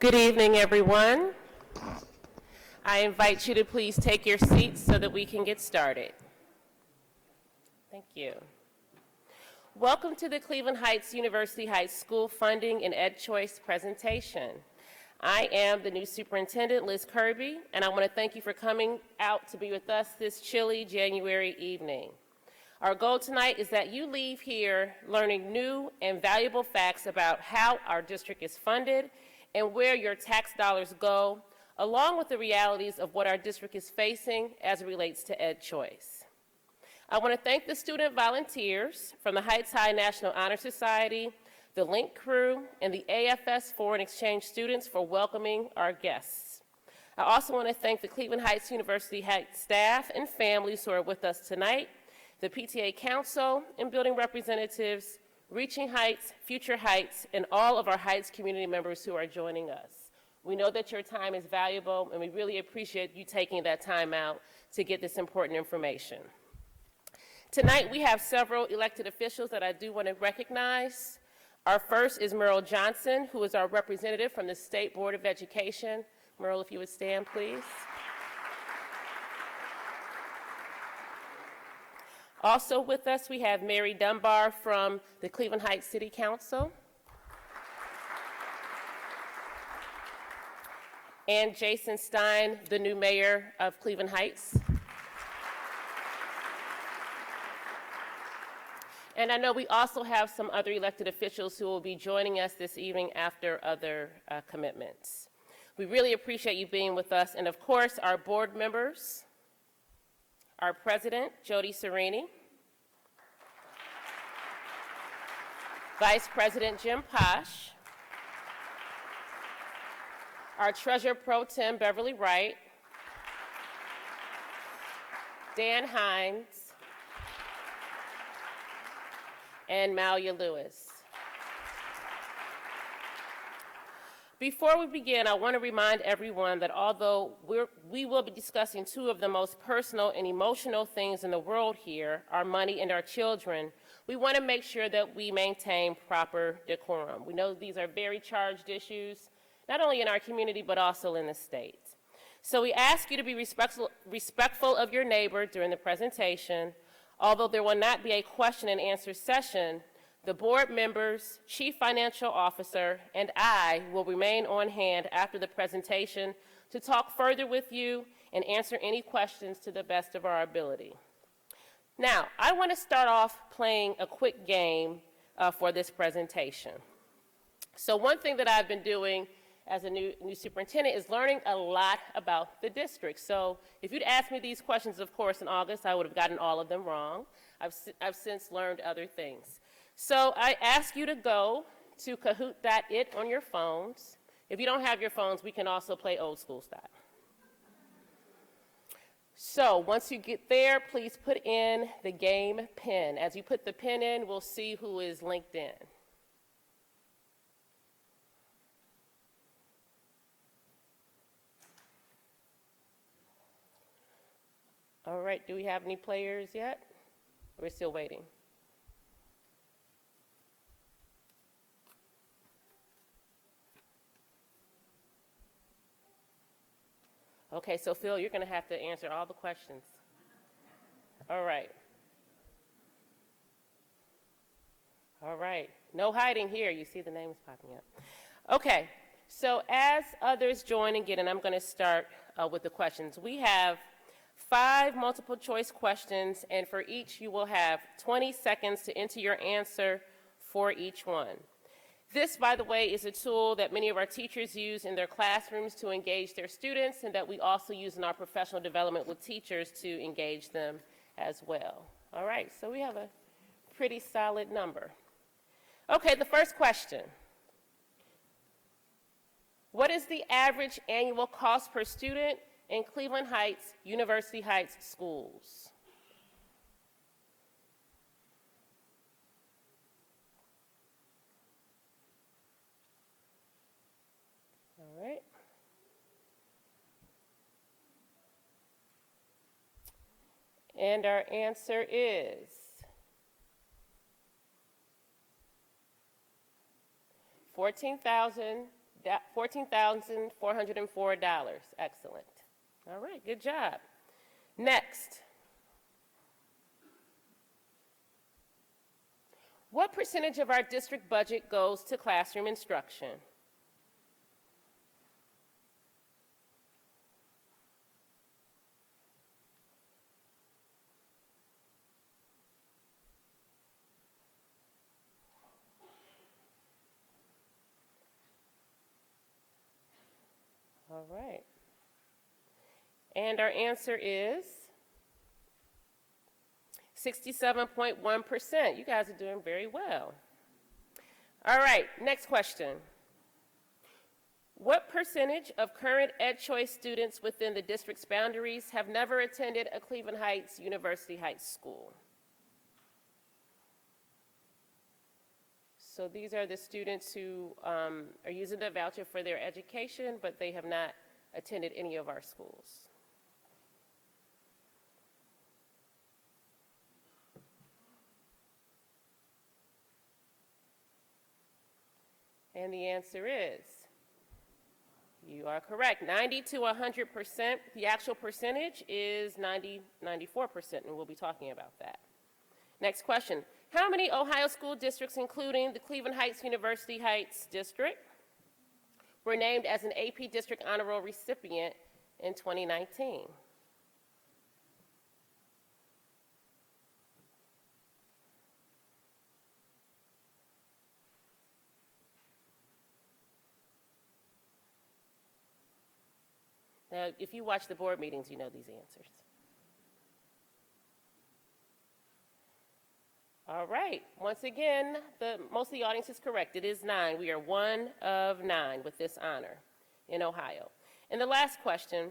Good evening, everyone. I invite you to please take your seats so that we can get started. Thank you. Welcome to the Cleveland Heights University Heights School Funding and EdChoice presentation. I am the new superintendent, Liz Kirby, and I want to thank you for coming out to be with us this chilly January evening. Our goal tonight is that you leave here learning new and valuable facts about how our district is funded and where your tax dollars go, along with the realities of what our district is facing as it relates to EdChoice. I want to thank the student volunteers from the Heights High National Honor Society, the Link crew, and the AFS Foreign Exchange students for welcoming our guests. I also want to thank the Cleveland Heights University Heights staff and families who are with us tonight, the PTA Council and building representatives, Reaching Heights, Future Heights, and all of our Heights community members who are joining us. We know that your time is valuable, and we really appreciate you taking that time out to get this important information. Tonight, we have several elected officials that I do want to recognize. Our first is Merle Johnson, who is our representative from the State Board of Education. Merle, if you would stand, please. Also with us, we have Mary Dunbar from the Cleveland Heights City Council, and Jason Stein, the new mayor of Cleveland Heights. And I know we also have some other elected officials who will be joining us this evening after other commitments. We really appreciate you being with us, and of course, our board members, our president, Jody Serini, Vice President Jim Posh, our Treasurer Pro Tem Beverly Wright, Dan Hines, and Malia Lewis. Before we begin, I want to remind everyone that although we will be discussing two of the most personal and emotional things in the world here, our money and our children, we want to make sure that we maintain proper decorum. We know these are very charged issues, not only in our community, but also in the state. So we ask you to be respectful of your neighbor during the presentation. Although there will not be a question and answer session, the board members, chief financial officer, and I will remain on hand after the presentation to talk further with you and answer any questions to the best of our ability. Now, I want to start off playing a quick game for this presentation. So one thing that I've been doing as a new superintendent is learning a lot about the district. So if you'd asked me these questions, of course, in August, I would have gotten all of them wrong. I've since learned other things. So I ask you to go to Kahoot.it on your phones. If you don't have your phones, we can also play old school style. So once you get there, please put in the game PIN. As you put the PIN in, we'll see who is linked in. All right, do we have any players yet? We're still waiting. Okay, so Phil, you're going to have to answer all the questions. All right. All right. No hiding here. You see the names popping up. Okay, so as others join and get in, I'm going to start with the questions. We have 5 multiple choice questions, and for each you will have 20 seconds to enter your answer for each one. This, by the way, is a tool that many of our teachers use in their classrooms to engage their students, and that we also use in our professional development with teachers to engage them as well. All right, so we have a pretty solid number. Okay, the first question. What is the average annual cost per student in Cleveland Heights, University Heights schools? All right. And our answer is $14,000 $14,404. Excellent. All right, good job. Next. What percentage of our district budget goes to classroom instruction? All right. And our answer is 67.1%. You guys are doing very well. All right, next question. What percentage of current EdChoice students within the district's boundaries have never attended a Cleveland Heights University Heights school? So these are the students who are using the voucher for their education, but they have not attended any of our schools. And the answer is, you are correct, 90 to 100%. The actual percentage is 94%, and we'll be talking about that. Next question. How many Ohio school districts, including the Cleveland Heights University Heights District, were named as an AP District Honor Roll recipient in 2019? Now, if you watch the board meetings, you know these answers. All right. Once again, most of the audience is correct. It is 9. We are 1 of 9 with this honor in Ohio. And the last question,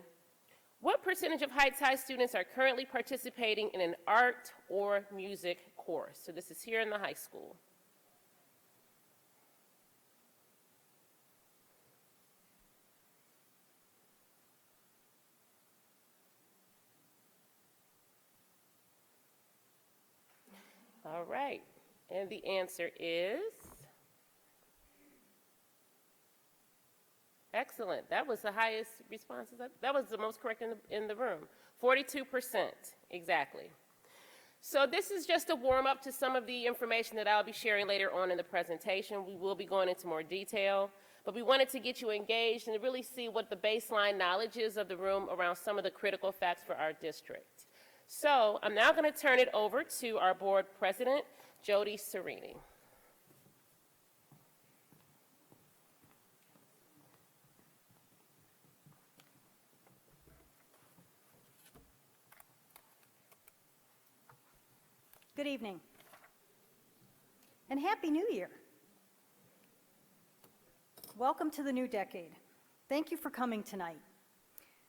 what percentage of Heights High students are currently participating in an art or music course? So this is here in the high school. All right, and the answer is excellent. That was the highest responses. That was the most correct in the room. 42%, exactly. So this is just a warm-up to some of the information that I'll be sharing later on in the presentation. We will be going into more detail, but we wanted to get you engaged and to really see what the baseline knowledge is of the room around some of the critical facts for our district. So I'm now going to turn it over to our board president, Jody Serini. Good evening, and Happy New Year. Welcome to the new decade. Thank you for coming tonight.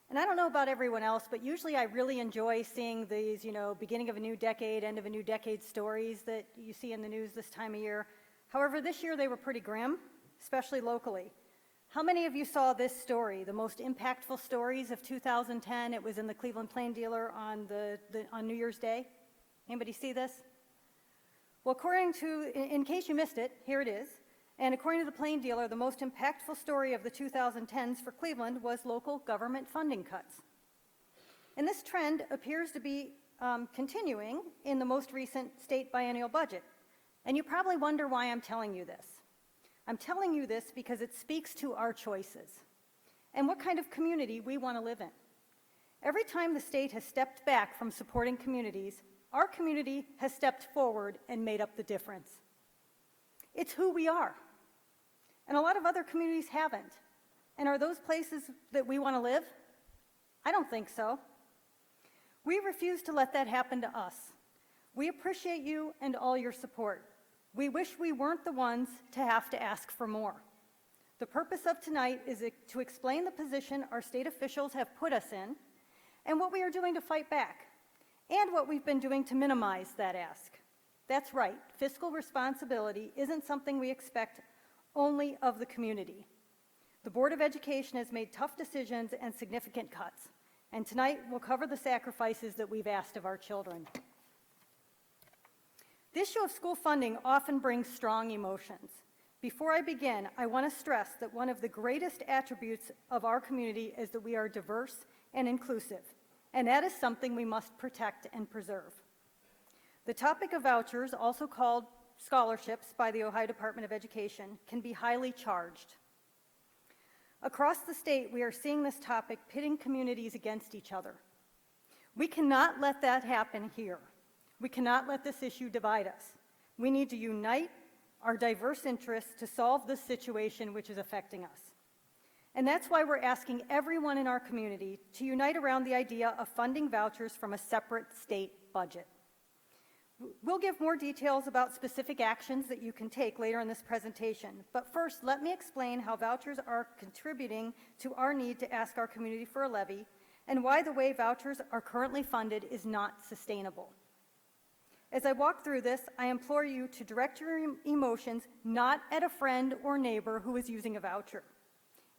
And I don't know about everyone else, but usually I really enjoy seeing these, beginning of a new decade, end of a new decade stories that you see in the news this time of year. However, this year they were pretty grim, especially locally. How many of you saw this story, the most impactful stories of 2010? It was in the Cleveland Plain Dealer on New Year's Day. Anybody see this? Well, in case you missed it, here it is. And according to the Plain Dealer, the most impactful story of the 2010s for Cleveland was local government funding cuts. And this trend appears to be continuing in the most recent state biennial budget. And you probably wonder why I'm telling you this. I'm telling you this because it speaks to our choices and what kind of community we want to live in. Every time the state has stepped back from supporting communities, our community has stepped forward and made up the difference. It's who we are. And a lot of other communities haven't. And are those places that we want to live? I don't think so. We refuse to let that happen to us. We appreciate you and all your support. We wish we weren't the ones to have to ask for more. The purpose of tonight is to explain the position our state officials have put us in and what we are doing to fight back and what we've been doing to minimize that ask. That's right, fiscal responsibility isn't something we expect only of the community. The Board of Education has made tough decisions and significant cuts, and tonight we'll cover the sacrifices that we've asked of our children. The issue of school funding often brings strong emotions. Before I begin, I want to stress that one of the greatest attributes of our community is that we are diverse and inclusive, and that is something we must protect and preserve. The topic of vouchers, also called scholarships by the Ohio Department of Education, can be highly charged. Across the state, we are seeing this topic pitting communities against each other. We cannot let that happen here. We cannot let this issue divide us. We need to unite our diverse interests to solve this situation which is affecting us. And that's why we're asking everyone in our community to unite around the idea of funding vouchers from a separate state budget. We'll give more details about specific actions that you can take later in this presentation, but first let me explain how vouchers are contributing to our need to ask our community for a levy and why the way vouchers are currently funded is not sustainable. As I walk through this, I implore you to direct your emotions not at a friend or neighbor who is using a voucher.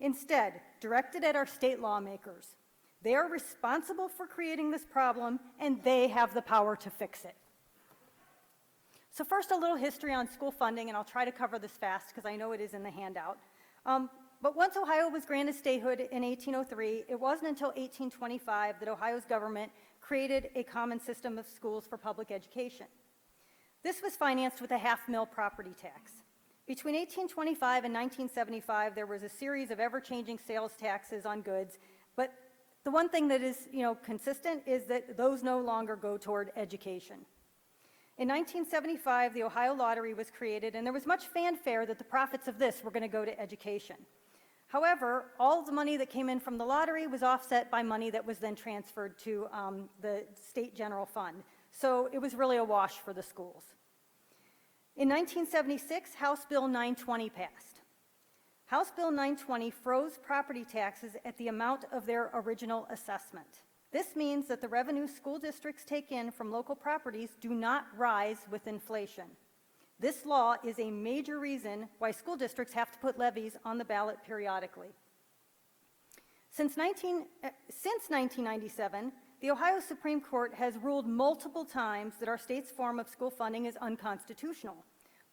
Instead, direct it at our state lawmakers. They are responsible for creating this problem, and they have the power to fix it. So first, a little history on school funding, and I'll try to cover this fast because I know it is in the handout. But once Ohio was granted statehood in 1803, it wasn't until 1825 that Ohio's government created a common system of schools for public education. This was financed with a half-mill property tax. Between 1825 and 1975, there was a series of ever-changing sales taxes on goods, but the one thing that is, consistent is that those no longer go toward education. In 1975, the Ohio Lottery was created, and there was much fanfare that the profits of this were going to go to education. However, all of the money that came in from the lottery was offset by money that was then transferred to the state general fund. So it was really a wash for the schools. In 1976, House Bill 920 passed. House Bill 920 froze property taxes at the amount of their original assessment. This means that the revenue school districts take in from local properties do not rise with inflation. This law is a major reason why school districts have to put levies on the ballot periodically. Since 1997, the Ohio Supreme Court has ruled multiple times that our state's form of school funding is unconstitutional,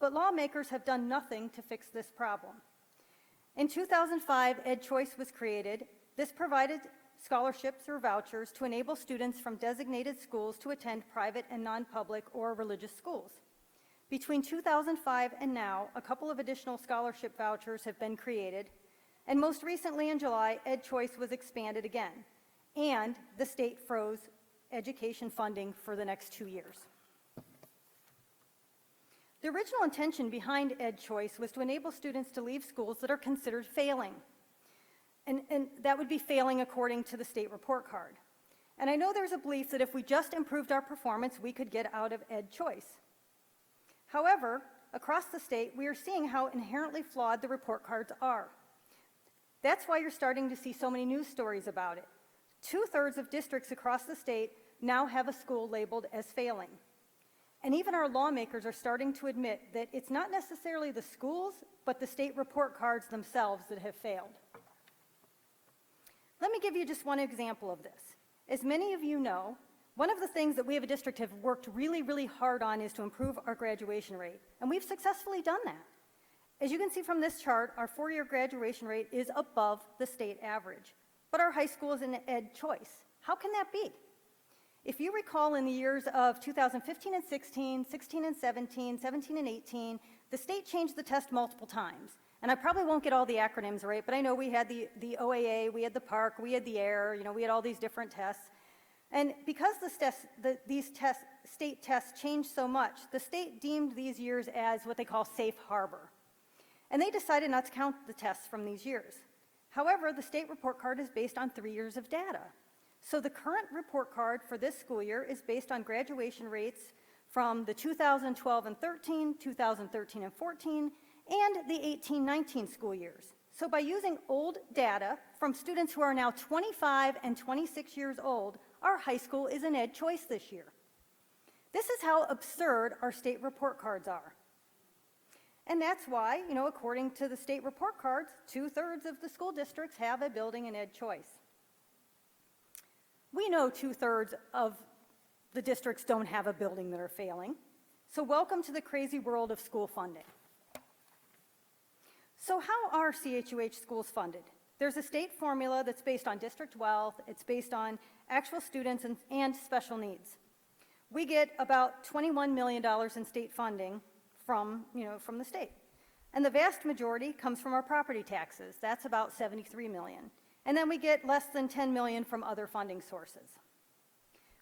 but lawmakers have done nothing to fix this problem. In 2005, EdChoice was created. This provided scholarships or vouchers to enable students from designated schools to attend private and non-public or religious schools. Between 2005 and now, a couple of additional scholarship vouchers have been created, and most recently in July, EdChoice was expanded again, and the state froze education funding for the next 2 years. The original intention behind EdChoice was to enable students to leave schools that are considered failing, and that would be failing according to the state report card. And I know there's a belief that if we just improved our performance, we could get out of EdChoice. However, across the state, we are seeing how inherently flawed the report cards are. That's why you're starting to see so many news stories about it. 2/3 of districts across the state now have a school labeled as failing. And even our lawmakers are starting to admit that it's not necessarily the schools, but the state report cards themselves that have failed. Let me give you just one example of this. As many of you know, one of the things that we as a district have worked really, really hard on is to improve our graduation rate, and we've successfully done that. As you can see from this chart, our 4-year graduation rate is above the state average, but our high school is in EdChoice. How can that be? If you recall, in the years of 2015 and 16, 16 and 17, 17 and 18, the state changed the test multiple times. And I probably won't get all the acronyms right, but I know we had the OAA, we had the PARC, we had the AIR, we had all these different tests. And because these state tests changed so much, the state deemed these years as what they call safe harbor. And they decided not to count the tests from these years. However, the state report card is based on 3 years of data. So the current report card for this school year is based on graduation rates from the 2012 and 13, 2013 and 14, and the 18-19 school years. So by using old data from students who are now 25 and 26 years old, our high school is in EdChoice this year. This is how absurd our state report cards are. And that's why, according to the state report cards, 2/3 of the school districts have a building in EdChoice. We know 2/3 of the districts don't have a building that are failing. So welcome to the crazy world of school funding. So how are CHUH schools funded? There's a state formula that's based on district wealth. It's based on actual students and special needs. We get about $21 million in state funding from the state. And the vast majority comes from our property taxes. That's about $73 million. And then we get less than $10 million from other funding sources.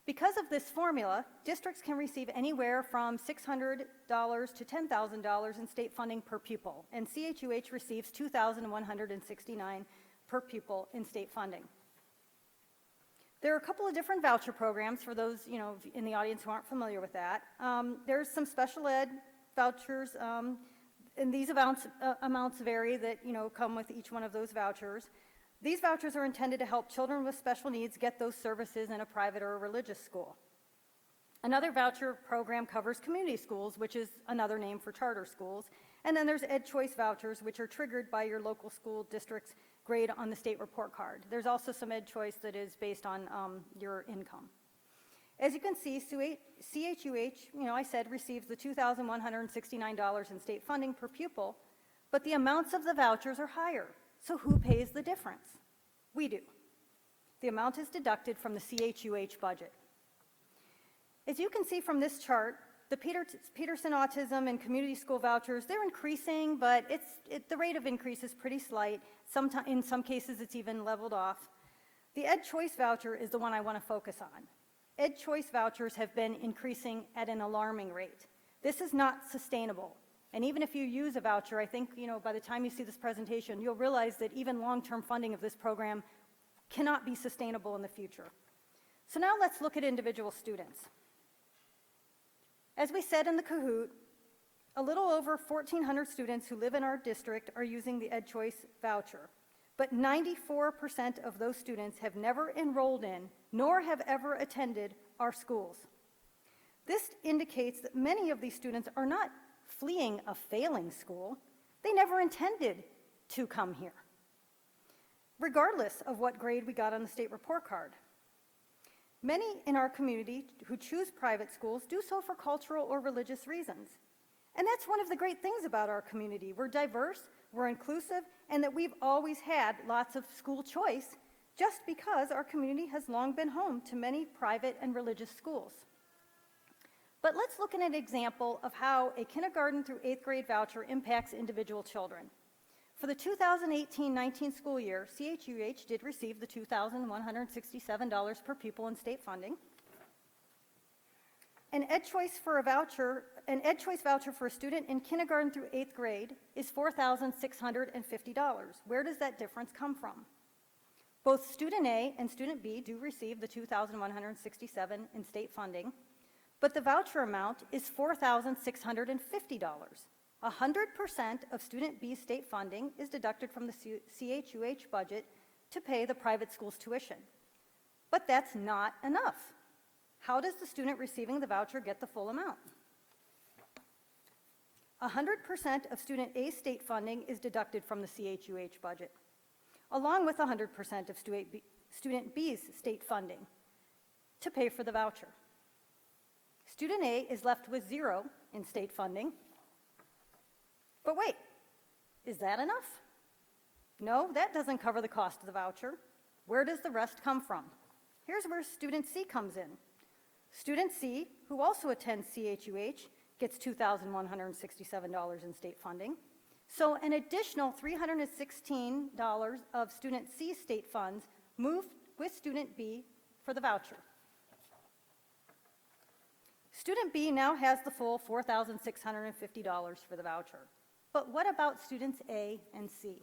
Because of this formula, districts can receive anywhere from $600 to $10,000 in state funding per pupil, and CHUH receives $2,169 per pupil in state funding. There are a couple of different voucher programs for those in the audience who aren't familiar with that. There's some special ed vouchers, and these amounts vary that come with each one of those vouchers. These vouchers are intended to help children with special needs get those services in a private or a religious school. Another voucher program covers community schools, which is another name for charter schools. And then there's EdChoice vouchers, which are triggered by your local school district's grade on the state report card. There's also some EdChoice that is based on your income. As you can see, CHUH, I said, receives the $2,169 in state funding per pupil, but the amounts of the vouchers are higher. So who pays the difference? We do. The amount is deducted from the CHUH budget. As you can see from this chart, the Peterson Autism and Community School vouchers, they're increasing, but the rate of increase is pretty slight. In some cases, it's even leveled off. The EdChoice voucher is the one I want to focus on. EdChoice vouchers have been increasing at an alarming rate. This is not sustainable. And even if you use a voucher, I think, by the time you see this presentation, you'll realize that even long-term funding of this program cannot be sustainable in the future. So now let's look at individual students. As we said in the Kahoot, a little over 1,400 students who live in our district are using the EdChoice voucher, but 94% of those students have never enrolled in, nor have ever attended our schools. This indicates that many of these students are not fleeing a failing school. They never intended to come here, regardless of what grade we got on the state report card. Many in our community who choose private schools do so for cultural or religious reasons. And that's one of the great things about our community. We're diverse, we're inclusive, and that we've always had lots of school choice just because our community has long been home to many private and religious schools. But let's look at an example of how a kindergarten through 8th grade voucher impacts individual children. For the 2018-19 school year, CHUH did receive the $2,167 per pupil in state funding. An EdChoice voucher for a student in kindergarten through 8th grade is $4,650. Where does that difference come from? Both student A and student B do receive the $2,167 in state funding, but the voucher amount is $4,650. 100% of student B's state funding is deducted from the CHUH budget to pay the private school's tuition. But that's not enough. How does the student receiving the voucher get the full amount? 100% of student A's state funding is deducted from the CHUH budget, along with 100% of student B's state funding to pay for the voucher. Student A is left with $0 in state funding. But wait, is that enough? No, that doesn't cover the cost of the voucher. Where does the rest come from? Here's where student C comes in. Student C, who also attends CHUH, gets $2,167 in state funding. So an additional $316 of student C's state funds moved with student B for the voucher. Student B now has the full $4,650 for the voucher. But what about students A and C?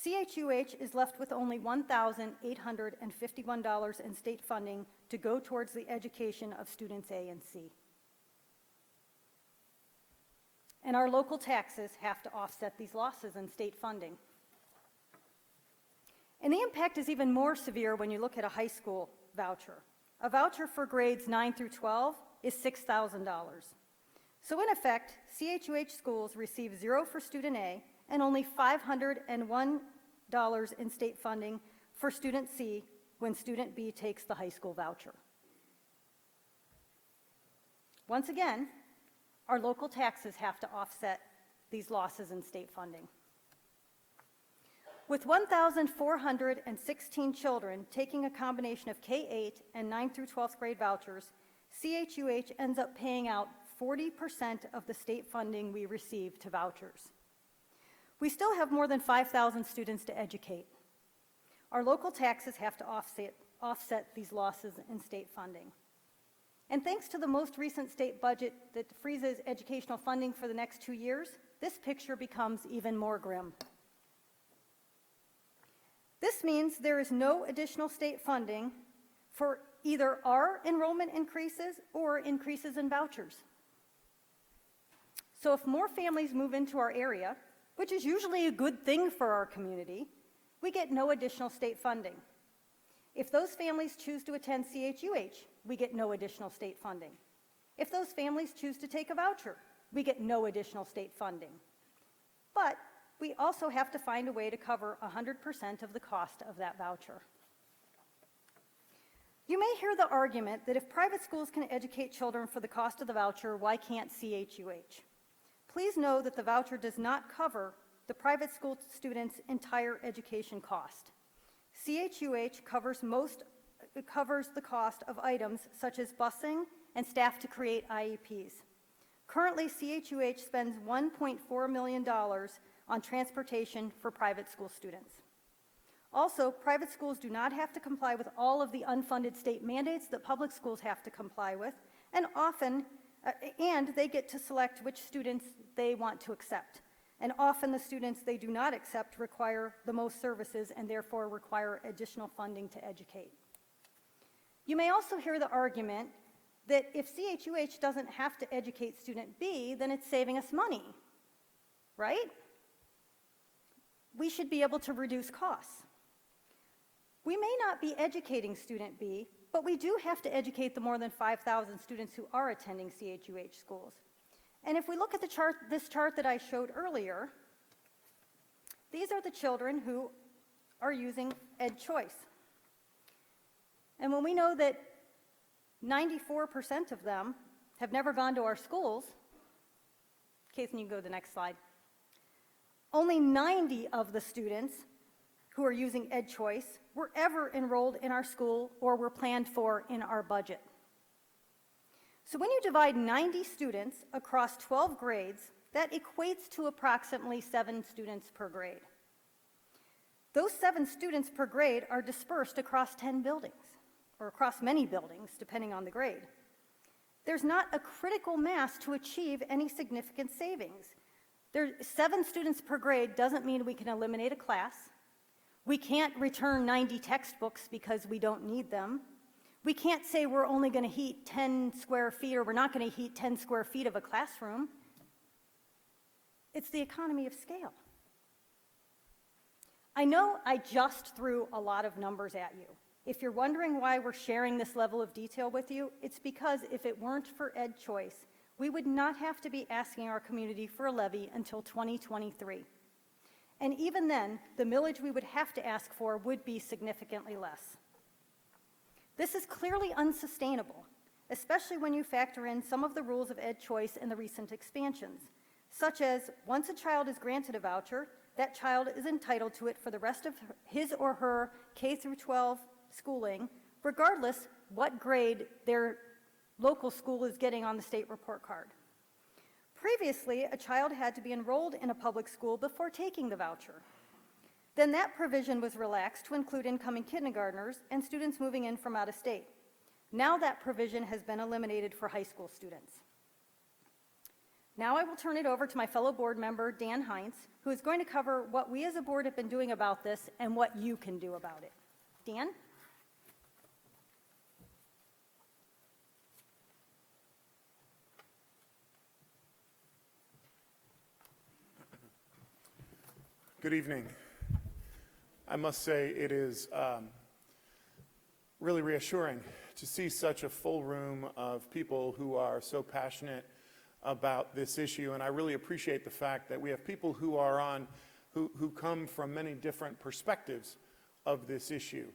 CHUH is left with only $1,851 in state funding to go towards the education of students A and C. And our local taxes have to offset these losses in state funding. And the impact is even more severe when you look at a high school voucher. A voucher for grades 9 through 12 is $6,000. So in effect, CHUH schools receive $0 for student A and only $501 in state funding for student C when student B takes the high school voucher. Once again, our local taxes have to offset these losses in state funding. With 1,416 children taking a combination of K-8 and 9 through 12th grade vouchers, CHUH ends up paying out 40% of the state funding we receive to vouchers. We still have more than 5,000 students to educate. Our local taxes have to offset these losses in state funding. And thanks to the most recent state budget that freezes educational funding for the next 2 years, this picture becomes even more grim. This means there is no additional state funding for either our enrollment increases or increases in vouchers. So if more families move into our area, which is usually a good thing for our community, we get no additional state funding. If those families choose to attend CHUH, we get no additional state funding. If those families choose to take a voucher, we get no additional state funding. But we also have to find a way to cover 100% of the cost of that voucher. You may hear the argument that if private schools can educate children for the cost of the voucher, why can't CHUH? Please know that the voucher does not cover the private school student's entire education cost. CHUH covers the cost of items such as busing and staff to create IEPs. Currently, CHUH spends $1.4 million on transportation for private school students. Also, private schools do not have to comply with all of the unfunded state mandates that public schools have to comply with, and they get to select which students they want to accept. And often the students they do not accept require the most services and therefore require additional funding to educate. You may also hear the argument that if CHUH doesn't have to educate student B, then it's saving us money, right? We should be able to reduce costs. We may not be educating student B, but we do have to educate the more than 5,000 students who are attending CHUH schools. And if we look at this chart that I showed earlier, these are the children who are using EdChoice. And when we know that 94% of them have never gone to our schools, Case, you can go to the next slide. Only 90 of the students who are using EdChoice were ever enrolled in our school or were planned for in our budget. So when you divide 90 students across 12 grades, that equates to approximately 7 students per grade. Those 7 students per grade are dispersed across 10 buildings, or across many buildings, depending on the grade. There's not a critical mass to achieve any significant savings. 7 students per grade doesn't mean we can eliminate a class. We can't return 90 textbooks because we don't need them. We can't say we're only going to heat 10 square feet or we're not going to heat 10 square feet of a classroom. It's the economy of scale. I know I just threw a lot of numbers at you. If you're wondering why we're sharing this level of detail with you, it's because if it weren't for EdChoice, we would not have to be asking our community for a levy until 2023. And even then, the millage we would have to ask for would be significantly less. This is clearly unsustainable, especially when you factor in some of the rules of EdChoice and the recent expansions, such as once a child is granted a voucher, that child is entitled to it for the rest of his or her K through 12 schooling, regardless what grade their local school is getting on the state report card. Previously, a child had to be enrolled in a public school before taking the voucher. Then that provision was relaxed to include incoming kindergartners and students moving in from out of state. Now that provision has been eliminated for high school students. Now I will turn it over to my fellow board member, Dan Hines, who is going to cover what we as a board have been doing about this and what you can do about it. Dan? Good evening. I must say it is really reassuring to see such a full room of people who are so passionate about this issue, and I really appreciate the fact that we have people who are on, who come from many different perspectives of this issue.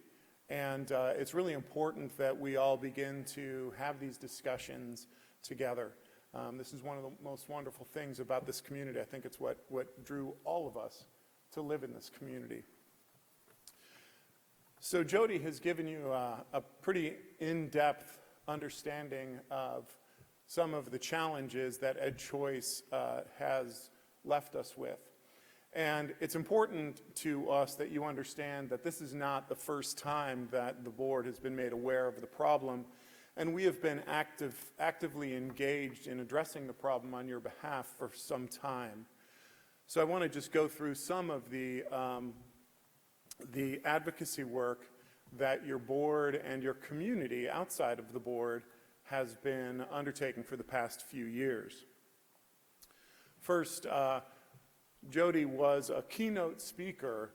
And it's really important that we all begin to have these discussions together. This is one of the most wonderful things about this community. I think it's what drew all of us to live in this community. So Jody has given you a pretty in-depth understanding of some of the challenges that EdChoice has left us with. And it's important to us that you understand that this is not the first time that the board has been made aware of the problem, and we have been actively engaged in addressing the problem on your behalf for some time. So I want to just go through some of the advocacy work that your board and your community outside of the board has been undertaking for the past few years. First, Jody was a keynote speaker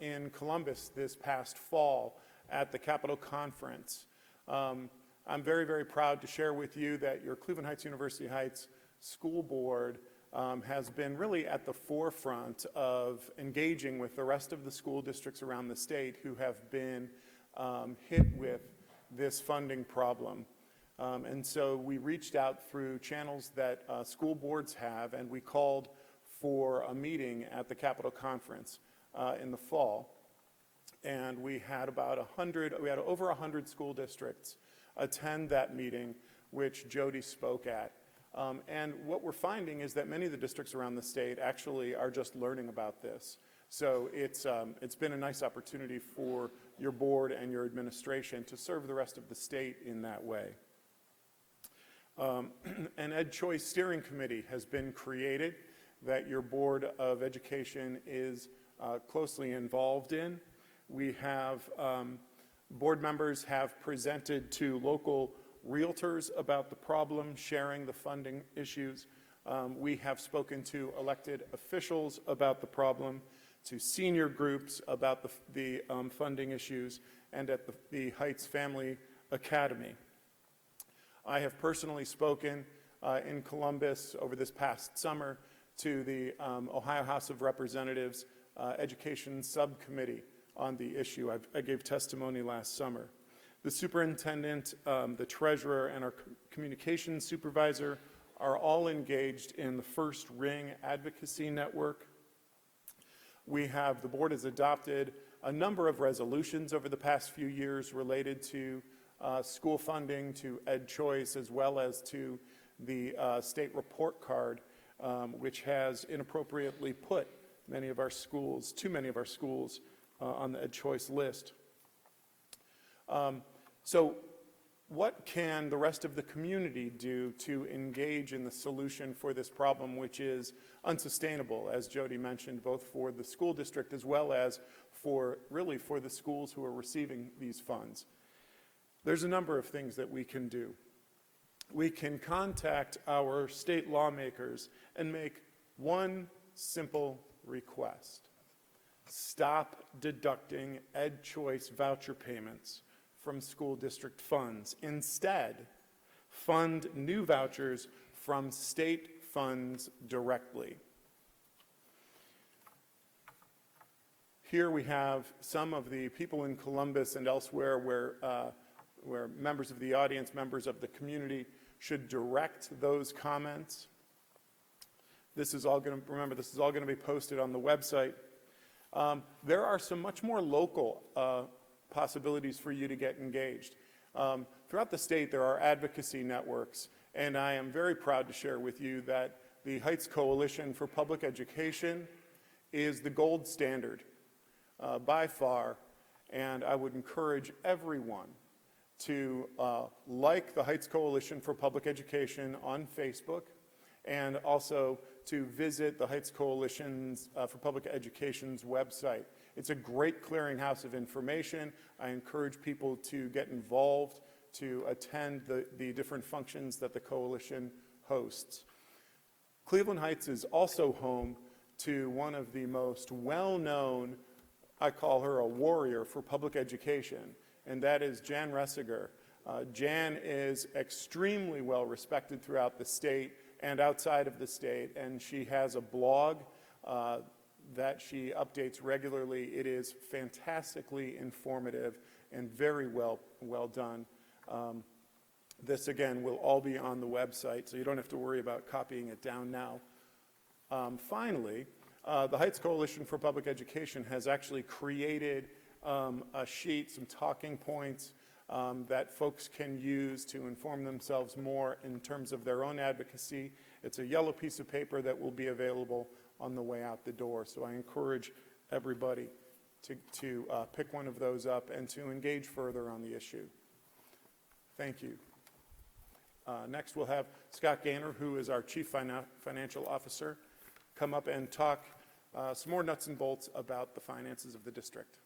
in Columbus this past fall at the Capitol Conference. I'm very, very proud to share with you that your Cleveland Heights University Heights School Board has been really at the forefront of engaging with the rest of the school districts around the state who have been hit with this funding problem. And so we reached out through channels that school boards have, and we called for a meeting at the Capitol Conference in the fall. And we had over 100 school districts attend that meeting, which Jody spoke at. And what we're finding is that many of the districts around the state actually are just learning about this. So it's been a nice opportunity for your board and your administration to serve the rest of the state in that way. An EdChoice steering committee has been created that your Board of Education is closely involved in. We have, board members have presented to local realtors about the problem, sharing the funding issues. We have spoken to elected officials about the problem, to senior groups about the funding issues, and at the Heights Family Academy. I have personally spoken in Columbus over this past summer to the Ohio House of Representatives Education Subcommittee on the issue. I gave testimony last summer. The superintendent, the treasurer, and our communications supervisor are all engaged in the First Ring Advocacy Network. The board has adopted a number of resolutions over the past few years related to school funding, to EdChoice, as well as to the state report card, which has inappropriately put too many of our schools on the EdChoice list. So what can the rest of the community do to engage in the solution for this problem, which is unsustainable, as Jody mentioned, both for the school district as well as for the schools who are receiving these funds? There's a number of things that we can do. We can contact our state lawmakers and make one simple request. Stop deducting EdChoice voucher payments from school district funds. Instead, fund new vouchers from state funds directly. Here we have some of the people in Columbus and elsewhere where members of the audience, members of the community should direct those comments. This is all going to be posted on the website. There are some much more local possibilities for you to get engaged. Throughout the state, there are advocacy networks, and I am very proud to share with you that the Heights Coalition for Public Education is the gold standard by far, and I would encourage everyone to like the Heights Coalition for Public Education on Facebook, and also to visit the Heights Coalition's for Public Education's website. It's a great clearinghouse of information. I encourage people to get involved, to attend the different functions that the coalition hosts. Cleveland Heights is also home to one of the most well-known, I call her a warrior for public education, and that is Jan Ressiger. Jan is extremely well respected throughout the state and outside of the state, and she has a blog that she updates regularly. It is fantastically informative and very well done. This, again, will all be on the website, so you don't have to worry about copying it down now. Finally, the Heights Coalition for Public Education has actually created a sheet, some talking points that folks can use to inform themselves more in terms of their own advocacy. It's a yellow piece of paper that will be available on the way out the door. So I encourage everybody to pick one of those up and to engage further on the issue. Thank you. Next, we'll have Scott Gaynor, who is our Chief Financial Officer, come up and talk some more nuts and bolts about the finances of the district.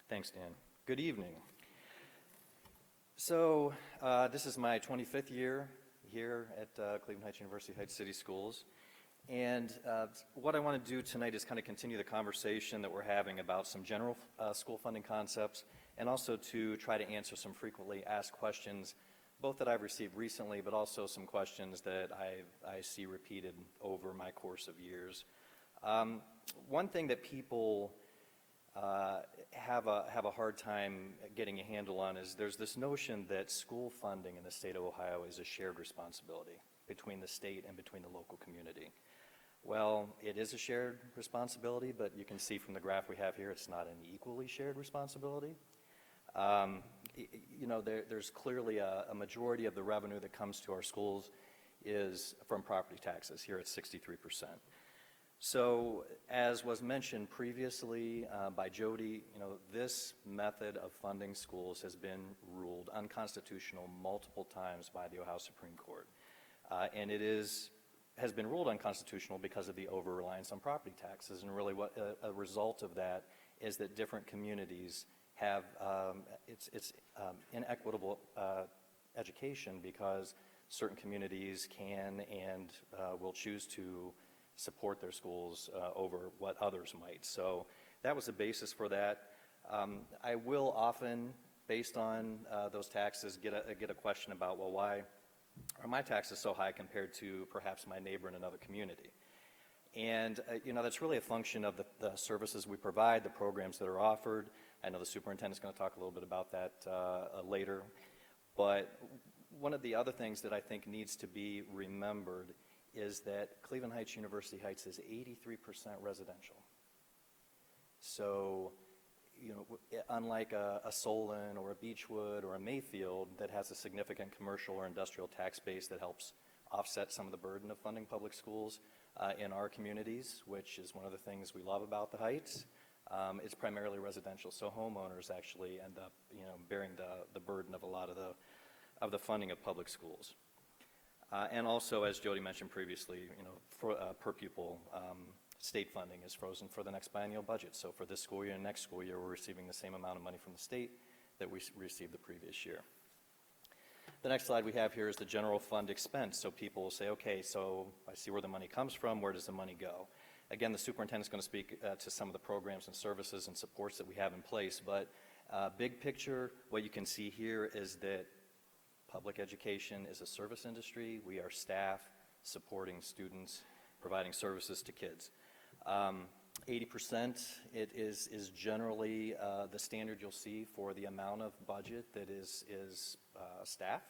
Thanks, Dan. Good evening. So this is my 25th year here at Cleveland Heights University Heights City Schools. And what I want to do tonight is kind of continue the conversation that we're having about some general school funding concepts, and also to try to answer some frequently asked questions, both that I've received recently, but also some questions that I see repeated over my course of years. One thing that people have a hard time getting a handle on is there's this notion that school funding in the state of Ohio is a shared responsibility between the state and between the local community. Well, it is a shared responsibility, but you can see from the graph we have here, it's not an equally shared responsibility. You know, there's clearly a majority of the revenue that comes to our schools is from property taxes. Here it's 63%. So, as was mentioned previously by Jody, you know, this method of funding schools has been ruled unconstitutional multiple times by the Ohio Supreme Court. And it has been ruled unconstitutional because of the over-reliance on property taxes. And really what a result of that is that different communities have inequitable education because certain communities can and will choose to support their schools over what others might. So that was the basis for that. I will often, based on those taxes, get a question about, well, why are my taxes so high compared to perhaps my neighbor in another community? And you know, that's really a function of the services we provide, the programs that are offered. I know the superintendent's going to talk a little bit about that later. But one of the other things that I think needs to be remembered is that Cleveland Heights University Heights is 83% residential. So, you know, unlike a Solon or a Beechwood or a Mayfield that has a significant commercial or industrial tax base that helps offset some of the burden of funding public schools in our communities, which is one of the things we love about the Heights, it's primarily residential. So homeowners actually end up, you know, bearing the burden of a lot of the funding of public schools. And also, as Jody mentioned previously, you know, for, per pupil, state funding is frozen for the next biennial budget. So for this school year and next school year, we're receiving the same amount of money from the state that we received the previous year. The next slide we have here is the general fund expense. So people will say, okay, so I see where the money comes from, where does the money go? Again, the superintendent's going to speak to some of the programs and services and supports that we have in place, but big picture, what you can see here is that public education is a service industry. We are staff supporting students, providing services to kids. 80% is generally the standard you'll see for the amount of budget that is staff.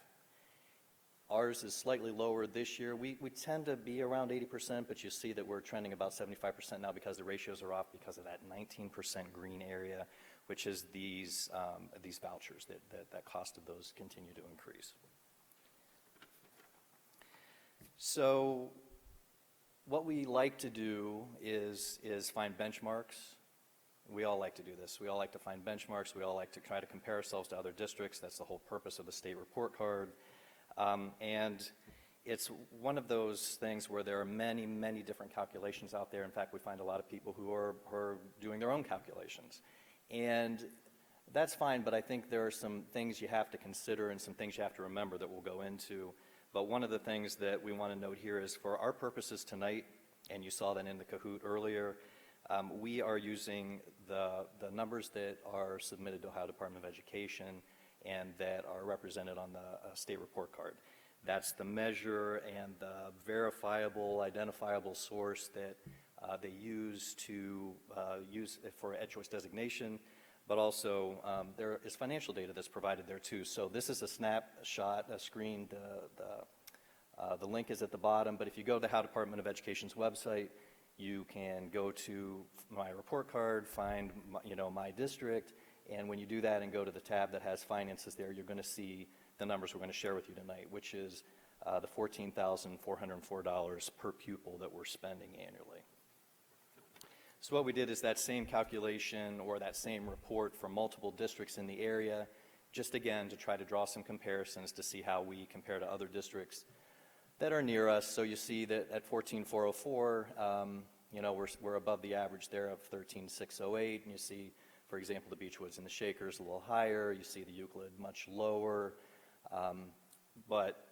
Ours is slightly lower this year. We tend to be around 80%, but you see that we're trending about 75% now because the ratios are off because of that 19% green area, which is these vouchers that cost of those continue to increase. So what we like to do is find benchmarks. We all like to do this. We all like to find benchmarks. We all like to try to compare ourselves to other districts. That's the whole purpose of the state report card. And it's one of those things where there are many, many different calculations out there. In fact, we find a lot of people who are doing their own calculations. And that's fine, but I think there are some things you have to consider and some things you have to remember that we'll go into. But one of the things that we want to note here is for our purposes tonight, and you saw that in the Kahoot earlier, we are using the numbers that are submitted to Ohio Department of Education and that are represented on the state report card. That's the measure and the verifiable, identifiable source that they use to use for EdChoice designation, but also there is financial data that's provided there too. So this is a snapshot, a screen. The link is at the bottom, but if you go to the Howe Department of Education's website, you can go to my report card, find my district, and when you do that and go to the tab that has finances there, you're going to see the numbers we're going to share with you tonight, which is the $14,404 per pupil that we're spending annually. So what we did is that same calculation or that same report for multiple districts in the area, just again to try to draw some comparisons to see how we compare to other districts that are near us. So you see that at 14,404, we're above the average there of 13,608, and you see, for example, the Beechwoods and the Shakers a little higher. You see the Euclid much lower, but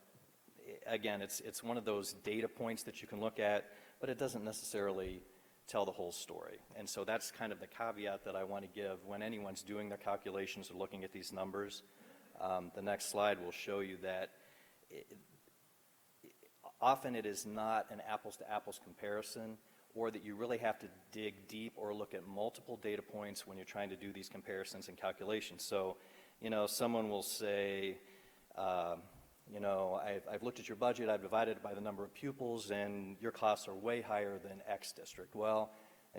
again, it's one of those data points that you can look at, but it doesn't necessarily tell the whole story. And so that's kind of the caveat that I want to give when anyone's doing their calculations or looking at these numbers. The next slide will show you that often it is not an apples-to-apples comparison, or that you really have to dig deep or look at multiple data points when you're trying to do these comparisons and calculations. So, someone will say, I've looked at your budget, I've divided it by the number of pupils, and your costs are way higher than X district. Well,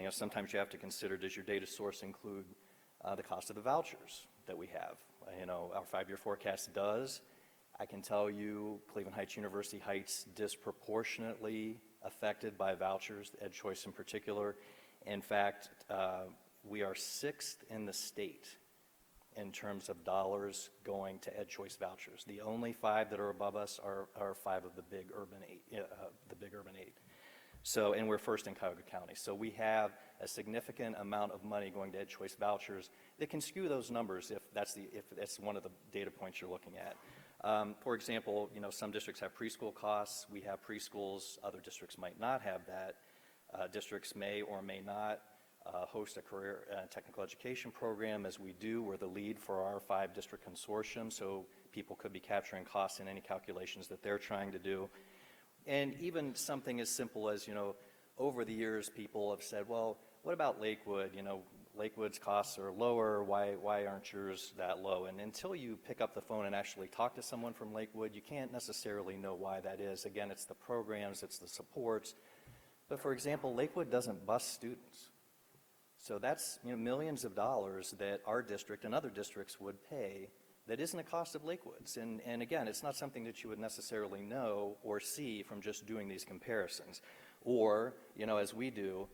sometimes you have to consider, does your data source include the cost of the vouchers that we have? Our 5-year forecast does. I can tell you Cleveland Heights University Heights disproportionately affected by vouchers, EdChoice in particular. In fact, we are 6th in the state in terms of dollars going to EdChoice vouchers. The only 5 that are above us are 5 of the big urban 8. So, and we're first in Cuyahoga County. So we have a significant amount of money going to EdChoice vouchers that can skew those numbers if that's one of the data points you're looking at. For example, some districts have preschool costs. We have preschools. Other districts might not have that. Districts may or may not host a career technical education program. As we do, we're the lead for our 5-district consortium, so people could be capturing costs in any calculations that they're trying to do. And even something as simple as, over the years, people have said, well, what about Lakewood? Lakewood's costs are lower, why aren't yours that low? And until you pick up the phone and actually talk to someone from Lakewood, you can't necessarily know why that is. Again, it's the programs, it's the supports. But for example, Lakewood doesn't bus students. So that's millions of dollars that our district and other districts would pay that isn't a cost of Lakewood's. And again, it's not something that you would necessarily know or see from just doing these comparisons. Or, as we do,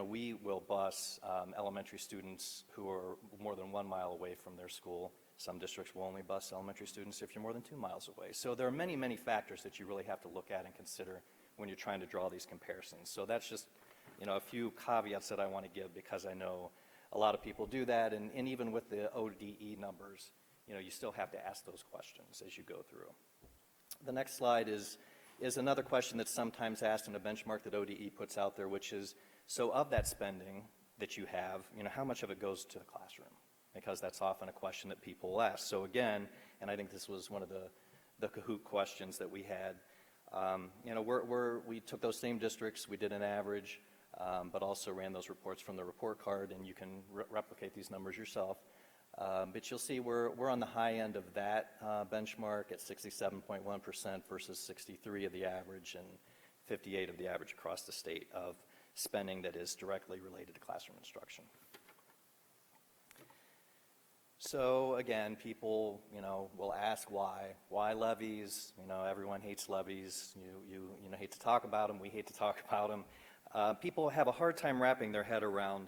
we will bus elementary students who are more than 1 mile away from their school. Some districts will only bus elementary students if you're more than 2 miles away. So there are many, many factors that you really have to look at and consider when you're trying to draw these comparisons. So that's just, a few caveats that I want to give, because I know a lot of people do that, and even with the ODE numbers, you still have to ask those questions as you go through. The next slide is another question that's sometimes asked in a benchmark that ODE puts out there, which is, so of that spending that you have, how much of it goes to the classroom? Because that's often a question that people will ask. So again, and I think this was one of the Kahoot questions that we had, we took those same districts, we did an average, but also ran those reports from the report card, and you can replicate these numbers yourself. But you'll see we're on the high end of that benchmark at 67.1% versus 63 of the average and 58 of the average across the state of spending that is directly related to classroom instruction. So again, people, will ask why. Why levies? Everyone hates levies. You hate to talk about them. We hate to talk about them. People have a hard time wrapping their head around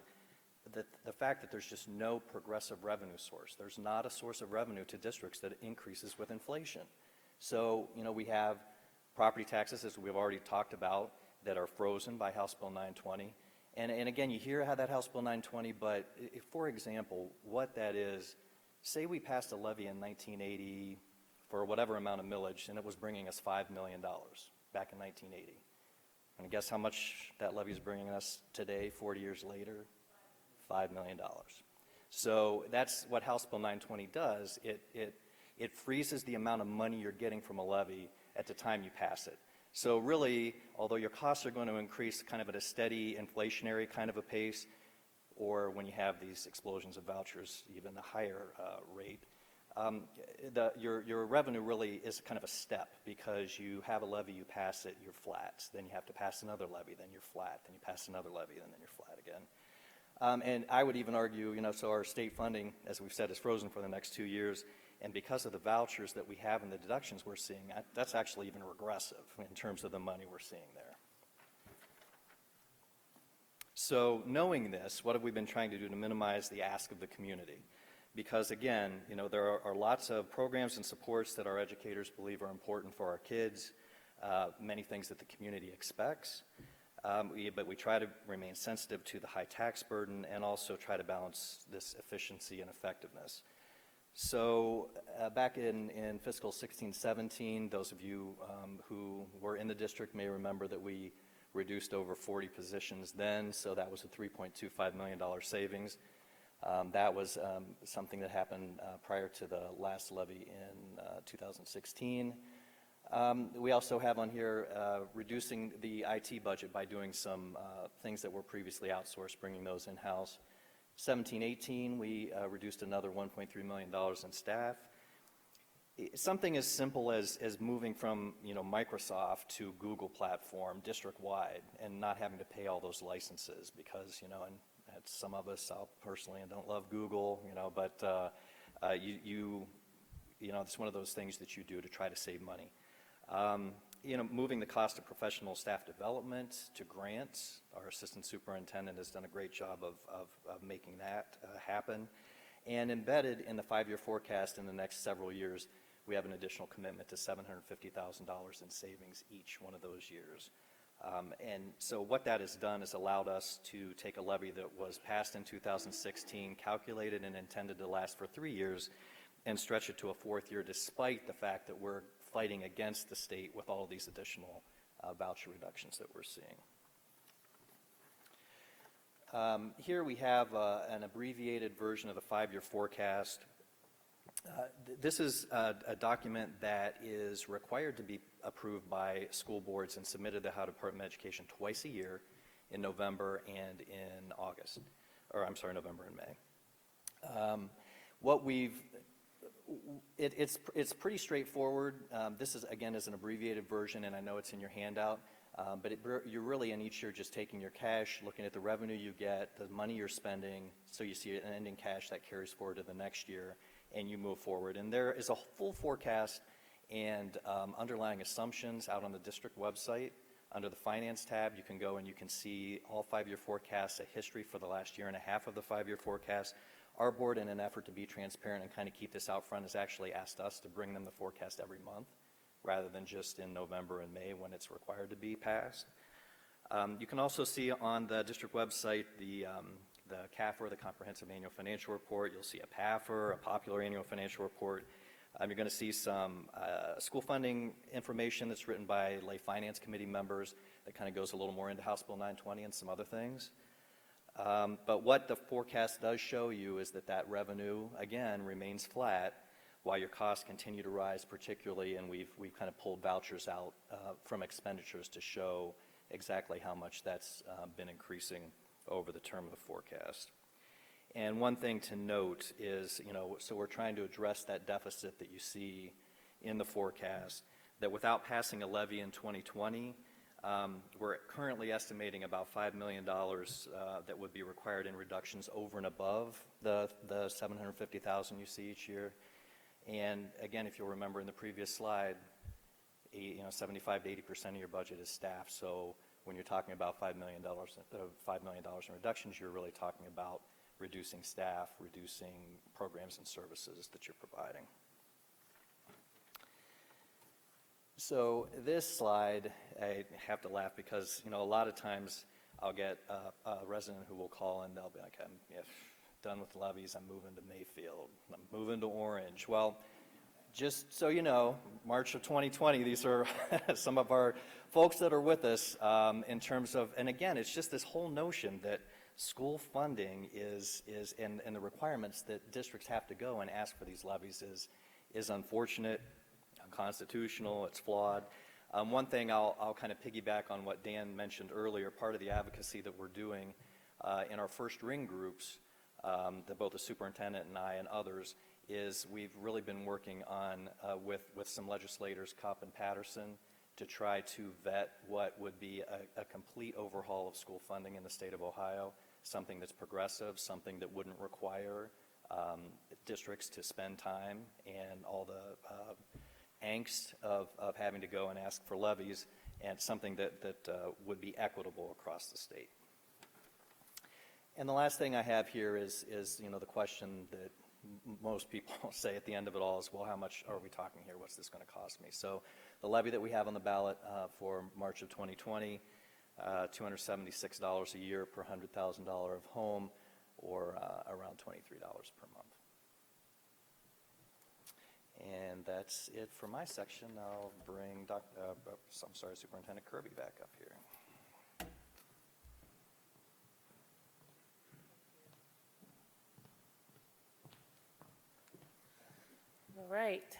the fact that there's just no progressive revenue source. There's not a source of revenue to districts that increases with inflation. So, we have property taxes, as we've already talked about, that are frozen by House Bill 920. And again, you hear how that House Bill 920, but for example, what that is, say we passed a levy in 1980 for whatever amount of millage, and it was bringing us $5 million back in 1980. And guess how much that levy is bringing us today, 40 years later? $5 million. So that's what House Bill 920 does. It freezes the amount of money you're getting from a levy at the time you pass it. So really, although your costs are going to increase kind of at a steady inflationary kind of a pace, or when you have these explosions of vouchers, even a higher rate, your revenue really is kind of a step, because you have a levy, you pass it, you're flat. Then you have to pass another levy, then you're flat. Then you pass another levy, and then you're flat again. And I would even argue, so our state funding, as we've said, is frozen for the next 2 years. And because of the vouchers that we have and the deductions we're seeing, that's actually even regressive in terms of the money we're seeing there. So knowing this, what have we been trying to do to minimize the ask of the community? Because again, there are lots of programs and supports that our educators believe are important for our kids, many things that the community expects, but we try to remain sensitive to the high tax burden and also try to balance this efficiency and effectiveness. So back in fiscal 16-17, those of you who were in the district may remember that we reduced over 40 positions then, so that was a $3.25 million savings. That was something that happened prior to the last levy in 2016. We also have on here reducing the IT budget by doing some things that were previously outsourced, bringing those in-house. 17-18, we reduced another $1.3 million in staff. Something as simple as moving from Microsoft to Google platform district-wide and not having to pay all those licenses, because and some of us, personally, I don't love Google, but it's one of those things that you do to try to save money. Moving the cost of professional staff development to grants. Our assistant superintendent has done a great job of making that happen. And embedded in the 5-year forecast in the next several years, we have an additional commitment to $750,000 in savings each one of those years. And so what that has done is allowed us to take a levy that was passed in 2016, calculated and intended to last for 3 years, and stretch it to a 4th year, despite the fact that we're fighting against the state with all of these additional voucher reductions that we're seeing. Here we have an abbreviated version of the 5-year forecast. This is a document that is required to be approved by school boards and submitted to the Ohio Department of Education twice a year, in November and in August, or I'm sorry, November and May. It's pretty straightforward. This is, again, is an abbreviated version, and I know it's in your handout, but you're really in each year just taking your cash, looking at the revenue you get, the money you're spending, so you see an ending cash that carries forward to the next year, and you move forward. And there is a full forecast and underlying assumptions out on the district website. Under the finance tab, you can go and you can see all 5-year forecasts, a history for the last year and a half of the 5-year forecast. Our board, in an effort to be transparent and kind of keep this out front, has actually asked us to bring them the forecast every month, rather than just in November and May when it's required to be passed. You can also see on the district website the CAFR, the Comprehensive Annual Financial Report. You'll see a PAFR, a Popular Annual Financial Report. You're going to see some school funding information that's written by lay finance committee members that kind of goes a little more into House Bill 920 and some other things. But what the forecast does show you is that revenue, again, remains flat while your costs continue to rise, particularly, and we've kind of pulled vouchers out from expenditures to show exactly how much that's been increasing over the term of the forecast. And one thing to note is, so we're trying to address that deficit that you see in the forecast, that without passing a levy in 2020, we're currently estimating about $5 million that would be required in reductions over and above the $750,000 you see each year. And again, if you'll remember in the previous slide, 75 to 80% of your budget is staff. So when you're talking about $5 million in reductions, you're really talking about reducing staff, reducing programs and services that you're providing. So this slide, I have to laugh because, a lot of times I'll get a resident who will call and they'll be like, I'm done with levies, I'm moving to Mayfield, I'm moving to Orange. Well, just so you know, March of 2020, these are some of our folks that are with us in terms of, and again, it's just this whole notion that school funding is and the requirements that districts have to go and ask for these levies is unfortunate, unconstitutional, it's flawed. One thing I'll kind of piggyback on what Dan mentioned earlier, part of the advocacy that we're doing in our first ring groups, that both the superintendent and I and others, is we've really been working on with some legislators, Kopp and Patterson, to try to vet what would be a complete overhaul of school funding in the state of Ohio, something that's progressive, something that wouldn't require districts to spend time and all the angst of having to go and ask for levies, and something that would be equitable across the state. And the last thing I have here is the question that most people say at the end of it all is, well, how much are we talking here? What's this going to cost me? So the levy that we have on the ballot for March of 2020, $276 a year per $100,000 of home, or around $23 per month. And that's it for my section. I'll bring Superintendent Kirby back up here. All right.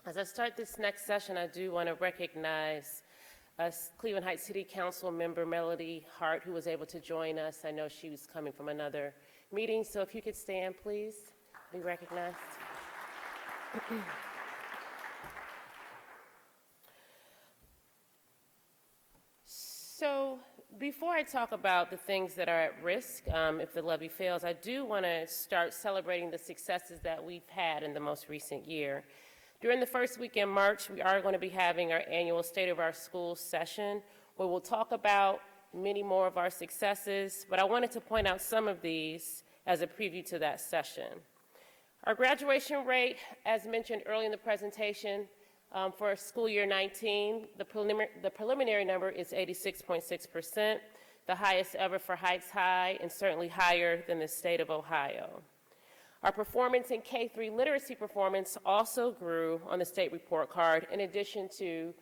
As I start this next session, I do want to recognize Cleveland Heights City Council member Melody Hart, who was able to join us. I know she was coming from another meeting, so if you could stand, please, be recognized. So before I talk about the things that are at risk if the levy fails, I do want to start celebrating the successes that we've had in the most recent year. During the first week in March, we are going to be having our annual State of Our Schools session, where we'll talk about many more of our successes, but I wanted to point out some of these as a preview to that session. Our graduation rate, as mentioned early in the presentation, for school year 19, the preliminary number is 86.6%, the highest ever for Heights High, and certainly higher than the state of Ohio. Our performance in K-3 literacy performance also grew on the state report card, in addition to